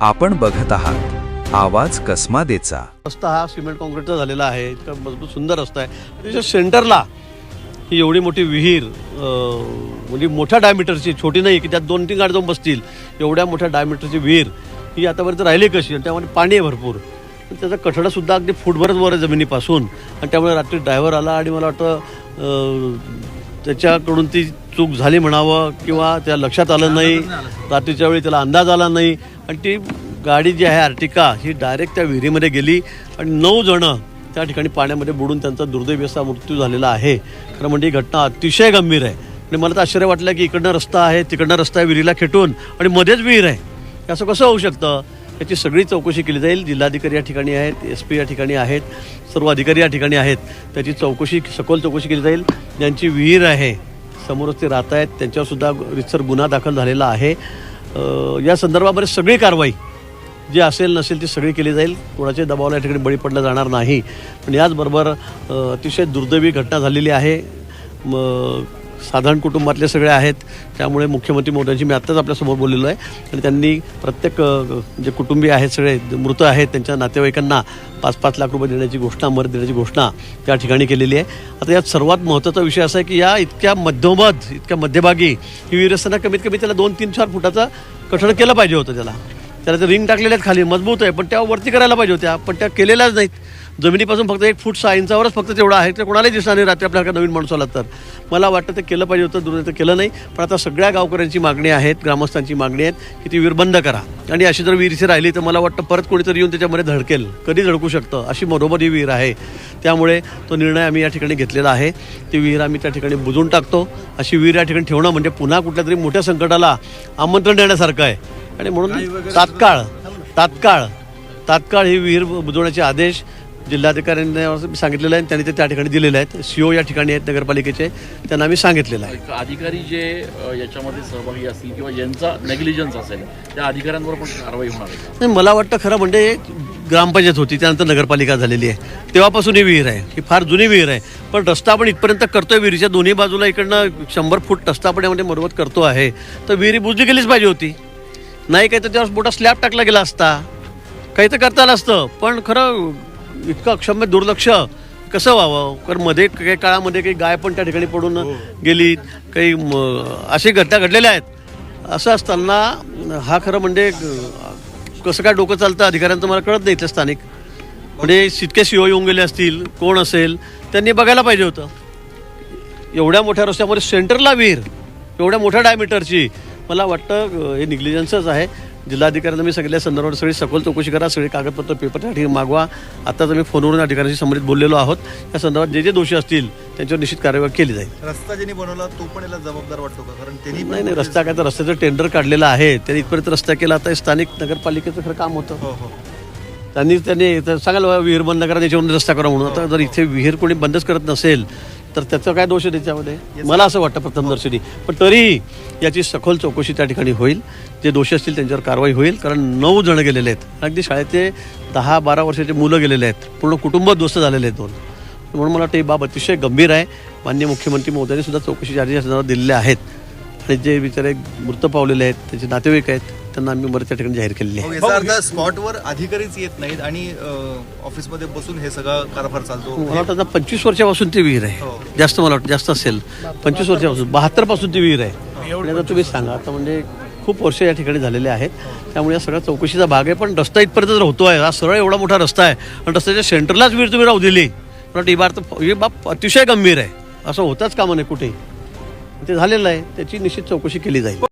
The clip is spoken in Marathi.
आपण बघत आहात आवाज कसमादेचा. रस्ता हा सिमेंट कॉन्क्रीटचा झालेला आहे. इतका मजबूत सुंदर रस्ता आहे. त्याच्या सेंटरला ही एवढी मोठी विहीर, म्हणजे मोठ्या डायमीटरची, छोटी नाही की त्यात 2-3 गाडी जाऊन बसतील, एवढ्या मोठ्या डायमीटरची विहीर ही आतापर्यंत राहिली कशी? आणि त्यामध्ये पाणी आहे भरपूर. त्याचा कठडासुद्धा अगदी फुटभरच वर आहे जमिनीपासून. आणि त्यामुळे रात्री ड्रायव्हर आला आणि मला वाटतं त्याच्याकडून ती चूक झाली म्हणावं किंवा त्या लक्षात आलं नाही, रात्रीच्या वेळी त्याला अंदाज आला नाही आणि ती गाडी जी आहे आर्टिका ही डायरेक्ट त्या विहिरीमध्ये गेली आणि 9 जणं त्या ठिकाणी पाण्यामध्ये बुडून त्यांचा दुर्दैवी असा मृत्यू झालेला आहे. खरं म्हणजे ही घटना अतिशय गंभीर आहे. आणि मला तर आश्चर्य वाटलं की इकडनं रस्ता आहे, तिकडनं रस्ता आहे विहिरीला खेटून आणि मध्येच विहीर आहे. असं कसं होऊ शकतं? याची सगळी चौकशी केली जाईल. जिल्हाधिकारी या ठिकाणी आहेत, SP या ठिकाणी आहेत, सर्व अधिकारी या ठिकाणी आहेत. त्याची चौकशी, सखोल चौकशी केली जाईल. ज्यांची विहीर आहे समोरच ते राहत आहेत त्यांच्यावरसुद्धा रितसर गुन्हा दाखल झालेला आहे. या संदर्भामध्ये सगळी कारवाई जी असेल नसेल ती सगळी केली जाईल. कोणाच्या दबावाला या ठिकाणी बळी पडला जाणार नाही. पण याचबरोबर अतिशय दुर्दैवी घटना झालेली आहे. साधारण कुटुंबातले सगळे आहेत. त्यामुळे मुख्यमंत्री महोदयांची मी आत्ताच आपल्यासमोर बोललेलो आहे आणि त्यांनी प्रत्येक जे कुटुंबीय आहेत, सगळे मृत आहेत, त्यांच्या नातेवाईकांना 5-5 लाख रुपये देण्याची घोषणा, मदत देण्याची घोषणा त्या ठिकाणी केलेली आहे. आता यात सर्वात महत्त्वाचा विषय असा आहे की या इतक्या मध्यभागी ही विहीर असताना कमीत कमी त्याला 2-3-4 फुटाचा कठड केलं पाहिजे होतं. त्याला ते रिंग टाकलेले आहेत खाली, मजबूत आहे, पण त्या वरती करायला पाहिजे होत्या, पण त्या केलेल्याच नाहीत. जमिनीपासून फक्त 1 फूट 6 इंचावरच फक्त तेवढं आहे. ते कोणालाही दिसणार नाही रात्री आपल्याला नवीन माणूस आला तर. मला वाटतं ते केलं पाहिजे होतं, दुर्दैव केलं नाही. पण आता सगळ्या गावकऱ्यांची मागणी आहेत, ग्रामस्थांची मागणी आहेत की ती विहीर बंद करा. आणि अशी जर विहीर इथे राहिली तर मला वाटतं परत कोणीतरी येऊन त्याच्यामध्ये धडकेल, कधी धडकू शकतं, अशी मधोमध ही विहीर आहे. त्यामुळे तो निर्णय आम्ही या ठिकाणी घेतलेला आहे. ती विहीर आम्ही त्या ठिकाणी बुजवून टाकतो. अशी विहीर या ठिकाणी ठेवणं म्हणजे पुन्हा कुठल्या तरी मोठ्या संकटाला आमंत्रण देण्यासारखं आहे. आणि म्हणून तात्काळ ही विहीर बुजवण्याचे आदेश जिल्हाधिकाऱ्यांनी सांगितलेलं आहे. त्यांनी ते त्या ठिकाणी दिलेले आहेत. CO या ठिकाणी आहेत नगरपालिकेचे, त्यांना आम्ही सांगितलेलं आहे. अधिकारी जे याच्यामध्ये सहभागी असतील किंवा ज्यांचा नेग्लिजन्स असेल त्या अधिकाऱ्यांवर पण कारवाई होणार आहे? नाही, मला वाटतं खरं म्हणजे ग्रामपंचायत होती, त्यानंतर नगरपालिका झालेली आहे, तेव्हापासून ही विहीर आहे. ही फार जुनी विहीर आहे. पण रस्ता आपण इथपर्यंत करतोय, विहिरीच्या दोन्ही बाजूला इकडनं 100 फूट रस्ता आपण यामध्ये मरवत करतो आहे. तर विहिरी बुजली गेलीच पाहिजे होती. नाही काही तर त्यावर मोठा स्लॅब टाकला गेला असता, काही तर करता आलं असतं. पण खरं इतकं अक्षम्य दुर्लक्ष कसं व्हावं? कारण मध्ये काही काळामध्ये काही गाय पण त्या ठिकाणी पडून गेली, काही अशी घटना घडलेल्या आहेत. असं असताना हा खरं म्हणजे कसं काय डोकं चालतं अधिकाऱ्यांचं मला कळत नाही. इथलं स्थानिक म्हणजे इतके CO येऊन गेले असतील, कोण असेल, त्यांनी बघायला पाहिजे होतं. एवढ्या मोठ्या रस्त्यामध्ये सेंटरला विहीर, एवढ्या मोठ्या डायमीटरची, मला वाटतं हे निग्लिजन्सच आहे. जिल्हाधिकाऱ्यांना मी सगळ्या संदर्भात सगळी सखोल चौकशी करा, सगळे कागदपत्र पेपर त्या ठिकाणी मागवा. आताच आम्ही फोनवरून अधिकाऱ्यांशी संबंधित बोललेलो आहोत. या संदर्भात जे दोषी असतील त्यांच्यावर निश्चित कारवाई केली जाईल. रस्ता ज्यांनी बनवला तो पण याला जबाबदार वाटतो का? कारण त्यांनी नाही, रस्ता काय तर रस्त्याचं टेंडर काढलेलं आहे, त्यांनी इथपर्यंत रस्ता केला. आता स्थानिक नगरपालिकेचं खरं काम होतं. त्यांनी सांगायला विहीर बंद करा, त्याच्यावरून रस्ता करा म्हणून. आता जर इथे विहीर कोणी बंदच करत नसेल तर त्याचा काय दोष आहे त्याच्यामध्ये? मला असं वाटतं प्रथमदर्शनी. पण तरीही याची सखोल चौकशी त्या ठिकाणी होईल. जे दोषी असतील त्यांच्यावर कारवाई होईल. कारण 9 जण गेलेले आहेत. अगदी शाळेचे 10-12 वर्षाचे मुलं गेलेले आहेत. पूर्ण कुटुंब दोस्त झालेले आहेत 2. म्हणून मला वाटतं ही बाब अतिशय गंभीर आहे. माननीय मुख्यमंत्री महोदयांनी सुद्धा चौकशीचे आदेश दिलेले आहेत. आणि जे बिचारे मृत पावलेले आहेत, त्याचे नातेवाईक आहेत, त्यांना आम्ही बरं त्या ठिकाणी जाहीर केलेली आहे. याचा अर्थ स्पॉटवर अधिकारीच येत नाहीत आणि ऑफिसमध्ये बसून हे सगळं कारभार चालतो. मला वाटतं 25 वर्षापासून ती विहीर आहे. जास्त मला वाटतं जास्त असेल, 25 वर्षापासून, 72 पासून ती विहीर आहे. आणि आता तुम्ही सांगा, आता म्हणजे खूप वर्ष या ठिकाणी झालेले आहेत. त्यामुळे या सगळ्या चौकशीचा भाग आहे. पण रस्ता इथपर्यंत जर होतो आहे, हा सरळ एवढा मोठा रस्ता आहे आणि रस्त्याच्या सेंटरलाच विहीर तुम्ही राहू दिली, मला वाटतं ही बाब अतिशय गंभीर आहे. असं होताच कामा नये कुठेही. ते झालेलं आहे, त्याची निश्चित चौकशी केली जाईल.